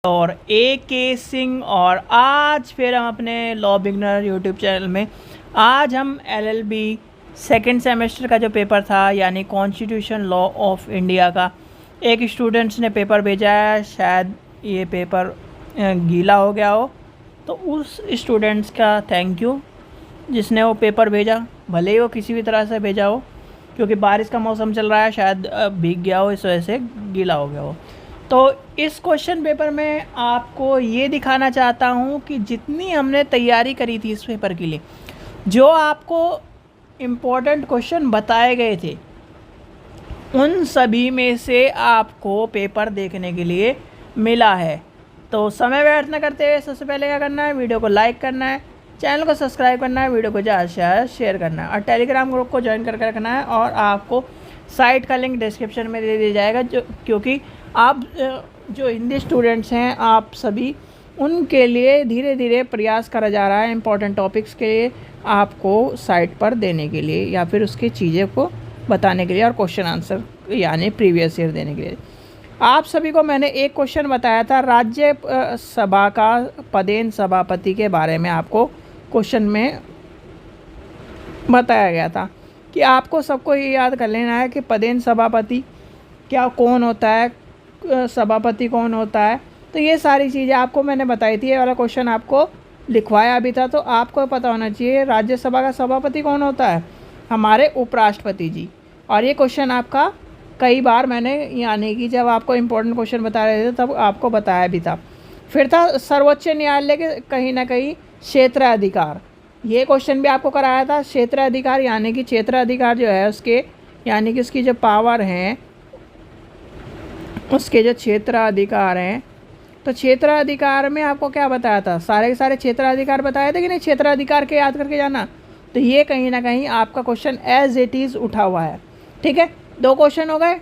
और ए के सिंह और आज फिर हम अपने लॉ बिगनर यूट्यूब चैनल में आज हम एलएलबी सेकंड सेमेस्टर का जो पेपर था यानी कॉन्स्टिट्यूशन लॉ ऑफ इंडिया का एक स्टूडेंट्स ने पेपर भेजा है। शायद ये पेपर गीला हो गया हो, तो उस स्टूडेंट्स का थैंक यू जिसने वो पेपर भेजा, भले ही वो किसी भी तरह से भेजा हो, क्योंकि बारिश का मौसम चल रहा है, शायद भीग गया हो, इस वजह से गीला हो गया हो। तो इस क्वेश्चन पेपर में आपको ये दिखाना चाहता हूँ कि जितनी हमने तैयारी करी थी इस पेपर के लिए, जो आपको इम्पोर्टेंट क्वेश्चन बताए गए थे, उन सभी में से आपको पेपर देखने के लिए मिला है। तो समय व्यर्थ न करते हुए सबसे पहले क्या करना है, वीडियो को लाइक करना है, चैनल को सब्सक्राइब करना है, वीडियो को ज़्यादा से ज़्यादा शेयर करना है और टेलीग्राम ग्रुप को ज्वाइन करके रखना है। और आपको साइट का लिंक डिस्क्रिप्शन में दे दिया जाएगा, जो क्योंकि आप जो हिंदी स्टूडेंट्स हैं आप सभी, उनके लिए धीरे धीरे प्रयास करा जा रहा है इम्पॉर्टेंट टॉपिक्स के लिए आपको साइट पर देने के लिए या फिर उसकी चीज़ें को बताने के लिए और क्वेश्चन आंसर यानी प्रीवियस ईयर देने के लिए। आप सभी को मैंने एक क्वेश्चन बताया था राज्य सभा का पदेन सभापति के बारे में, आपको क्वेश्चन में बताया गया था कि आपको सबको ये याद कर लेना है कि पदेन सभापति क्या कौन होता है, सभापति कौन होता है। तो ये सारी चीज़ें आपको मैंने बताई थी, ये वाला क्वेश्चन आपको लिखवाया भी था, तो आपको पता होना चाहिए राज्यसभा का सभापति कौन होता है, हमारे उपराष्ट्रपति जी। और ये क्वेश्चन आपका कई बार मैंने यानी कि जब आपको इम्पोर्टेंट क्वेश्चन बता रहे थे तब आपको बताया भी था। फिर था सर्वोच्च न्यायालय के कहीं ना कहीं क्षेत्राधिकार, ये क्वेश्चन भी आपको कराया था। क्षेत्राधिकार यानी कि क्षेत्राधिकार जो है उसके यानी कि उसकी जो पावर हैं, उसके जो क्षेत्राधिकार हैं, तो क्षेत्राधिकार में आपको क्या बताया था, सारे के सारे क्षेत्राधिकार बताए थे कि नहीं, क्षेत्राधिकार के याद करके जाना। तो ये कहीं ना कहीं आपका क्वेश्चन एज इट इज़ उठा हुआ है। ठीक है, 2 क्वेश्चन हो गए।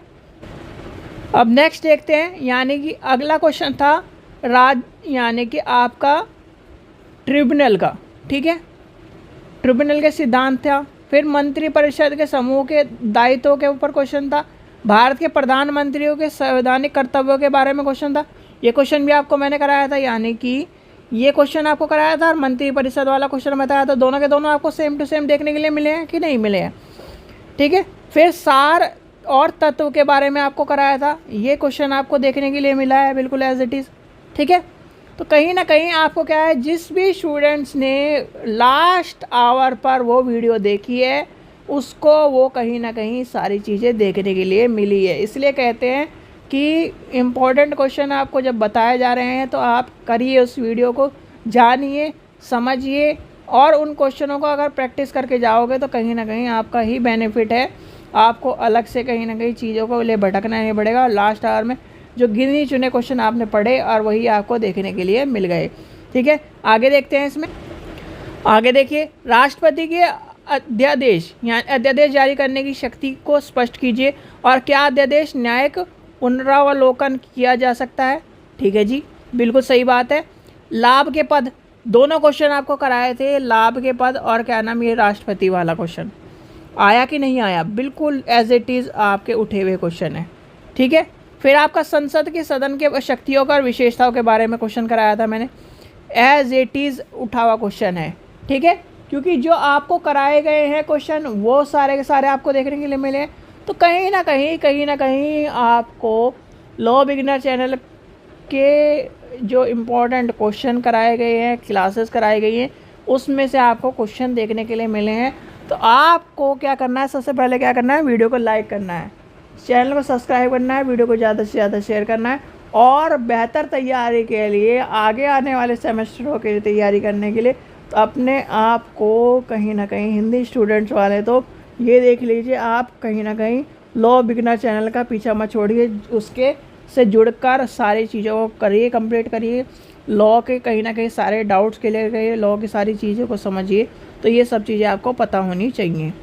अब नेक्स्ट देखते हैं, यानी कि अगला क्वेश्चन था यानी कि आपका ट्रिब्यूनल का। ठीक है, ट्रिब्यूनल के सिद्धांत था। फिर मंत्रिपरिषद के समूह के दायित्वों के ऊपर क्वेश्चन था। भारत के प्रधानमंत्रियों के संवैधानिक कर्तव्यों के बारे में क्वेश्चन था। ये क्वेश्चन भी आपको मैंने कराया था, यानी कि ये क्वेश्चन आपको कराया था और मंत्रिपरिषद वाला क्वेश्चन बताया था। दोनों के दोनों आपको सेम टू सेम देखने के लिए मिले हैं कि नहीं मिले हैं। ठीक है, फिर सार और तत्व के बारे में आपको कराया था, ये क्वेश्चन आपको देखने के लिए मिला है बिल्कुल एज इट इज़। ठीक है, तो कहीं ना कहीं आपको क्या है, जिस भी स्टूडेंट्स ने लास्ट आवर पर वो वीडियो देखी है उसको वो कहीं ना कहीं सारी चीज़ें देखने के लिए मिली है। इसलिए कहते हैं कि इम्पॉर्टेंट क्वेश्चन आपको जब बताए जा रहे हैं तो आप करिए, उस वीडियो को जानिए, समझिए, और उन क्वेश्चनों को अगर प्रैक्टिस करके जाओगे तो कहीं ना कहीं आपका ही बेनिफिट है। आपको अलग से कहीं ना कहीं चीज़ों को ले भटकना नहीं पड़ेगा। लास्ट आवर में जो गिने चुने क्वेश्चन आपने पढ़े और वही आपको देखने के लिए मिल गए। ठीक है, आगे देखते हैं। इसमें आगे देखिए, राष्ट्रपति के अध्यादेश यानी अध्यादेश जारी करने की शक्ति को स्पष्ट कीजिए और क्या अध्यादेश न्यायिक पुनरावलोकन किया जा सकता है। ठीक है जी, बिल्कुल सही बात है। लाभ के पद, दोनों क्वेश्चन आपको कराए थे, लाभ के पद और क्या नाम, ये राष्ट्रपति वाला क्वेश्चन आया कि नहीं आया, बिल्कुल एज इट इज़ आपके उठे हुए क्वेश्चन है। ठीक है, फिर आपका संसद के सदन के शक्तियों का और विशेषताओं के बारे में क्वेश्चन कराया था मैंने, एज इट इज़ उठा हुआ क्वेश्चन है। ठीक है, क्योंकि जो आपको कराए गए हैं क्वेश्चन वो सारे के सारे आपको देखने के लिए मिले हैं, तो कहीं ना कहीं आपको लॉ बिगिनर चैनल के जो इम्पोर्टेंट क्वेश्चन कराए गए हैं, क्लासेस कराई गई हैं, उसमें से आपको क्वेश्चन देखने के लिए मिले हैं। तो आपको क्या करना है, सबसे पहले क्या करना है, वीडियो को लाइक करना है, चैनल को सब्सक्राइब करना है, वीडियो को ज़्यादा से ज़्यादा शेयर करना है, और बेहतर तैयारी के लिए आगे आने वाले सेमेस्टरों की तैयारी करने के लिए तो अपने आप को कहीं ना कहीं हिंदी स्टूडेंट्स वाले तो ये देख लीजिए, आप कहीं ना कहीं लॉ बिगिनर चैनल का पीछा मत छोड़िए, उसके से जुड़कर सारी चीज़ों को करिए, कंप्लीट करिए, लॉ के कहीं ना कहीं सारे डाउट्स के लिए गए, लॉ की सारी चीज़ों को समझिए। तो ये सब चीज़ें आपको पता होनी चाहिए।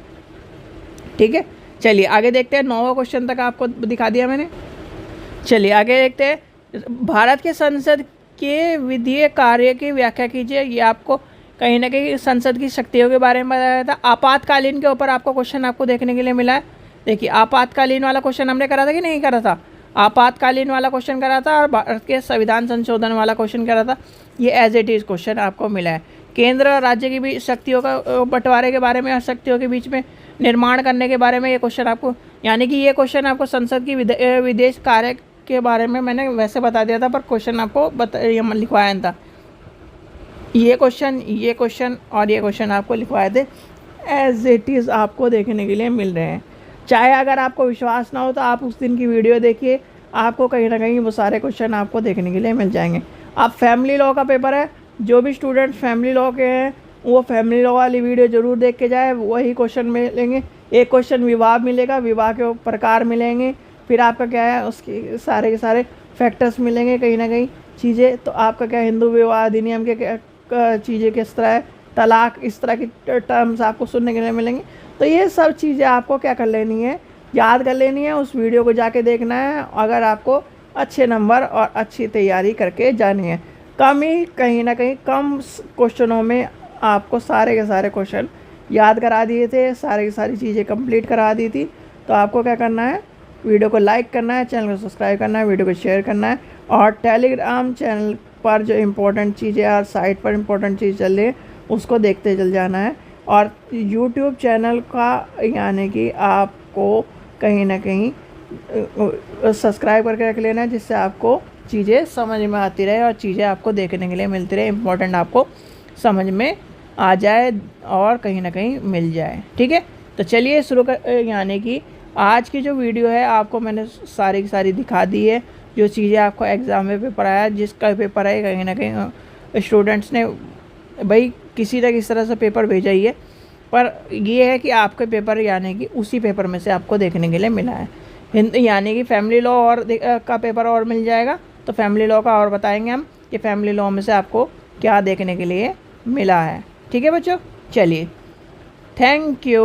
ठीक है, चलिए आगे देखते हैं। 9वां क्वेश्चन तक आपको दिखा दिया मैंने। चलिए आगे देखते हैं, भारत के संसद के विधीय कार्य की व्याख्या कीजिए। ये आपको कहीं ना कहीं संसद की शक्तियों के बारे में बताया था। आपातकालीन के ऊपर आपको क्वेश्चन आपको देखने के लिए मिला है। देखिए, आपातकालीन वाला क्वेश्चन हमने करा था कि नहीं करा था। आपातकालीन वाला क्वेश्चन करा था और भारत के संविधान संशोधन वाला क्वेश्चन करा था। ये एज इट इज़ क्वेश्चन आपको मिला है। केंद्र और राज्य की भी शक्तियों का बंटवारे के बारे में और शक्तियों के बीच में निर्माण करने के बारे में ये क्वेश्चन आपको, यानी कि ये क्वेश्चन आपको संसद की विदेश कार्य के बारे में मैंने वैसे बता दिया था, पर क्वेश्चन आपको लिखवाया था। ये क्वेश्चन और ये क्वेश्चन आपको लिखवाए थे, एज इट इज़ आपको देखने के लिए मिल रहे हैं। चाहे अगर आपको विश्वास ना हो तो आप उस दिन की वीडियो देखिए, आपको कहीं ना कहीं वो सारे क्वेश्चन आपको देखने के लिए मिल जाएंगे। अब फैमिली लॉ का पेपर है, जो भी स्टूडेंट्स फैमिली लॉ के हैं वो फैमिली लॉ वाली वीडियो ज़रूर देख के जाए, वही क्वेश्चन मिलेंगे। एक क्वेश्चन विवाह मिलेगा, विवाह के प्रकार मिलेंगे, फिर आपका क्या है उसके सारे के सारे फैक्टर्स मिलेंगे, कहीं ना कहीं चीज़ें। तो आपका क्या हिंदू विवाह अधिनियम के चीज़ें किस तरह है, तलाक, इस तरह की टर्म्स आपको सुनने के लिए मिलेंगे। तो ये सब चीज़ें आपको क्या कर लेनी है, याद कर लेनी है, उस वीडियो को जाके देखना है अगर आपको अच्छे नंबर और अच्छी तैयारी करके जानी है। कहीं ना कहीं कम क्वेश्चनों में आपको सारे के सारे क्वेश्चन याद करा दिए थे, सारी की सारी चीज़ें कंप्लीट करा दी थी। तो आपको क्या करना है, वीडियो को लाइक करना है, चैनल को सब्सक्राइब करना है, वीडियो को शेयर करना है, और टेलीग्राम चैनल पर जो इम्पोर्टेंट चीज़ें और साइट पर इम्पोर्टेंट चीज़ चल रही है उसको देखते चल जाना है। और यूट्यूब चैनल का यानी कि आपको कहीं ना कहीं सब्सक्राइब करके रख लेना है, जिससे आपको चीज़ें समझ में आती रहे और चीज़ें आपको देखने के लिए मिलती रहे, इम्पोर्टेंट आपको समझ में आ जाए और कहीं ना कहीं मिल जाए। ठीक है, तो चलिए शुरू कर, यानी कि आज की जो वीडियो है आपको मैंने सारी की सारी दिखा दी है, जो चीज़ें आपको एग्ज़ाम में पेपर आया, जिसका पेपर है कहीं ना कहीं स्टूडेंट्स ने भाई किसी न किसी तरह से पेपर भेजा ही है, पर ये है कि आपके पेपर यानी कि उसी पेपर में से आपको देखने के लिए मिला है। यानी कि फैमिली लॉ और का पेपर और मिल जाएगा, तो फैमिली लॉ का और बताएंगे हम कि फैमिली लॉ में से आपको क्या देखने के लिए मिला है। ठीक है बच्चों, चलिए, थैंक यू।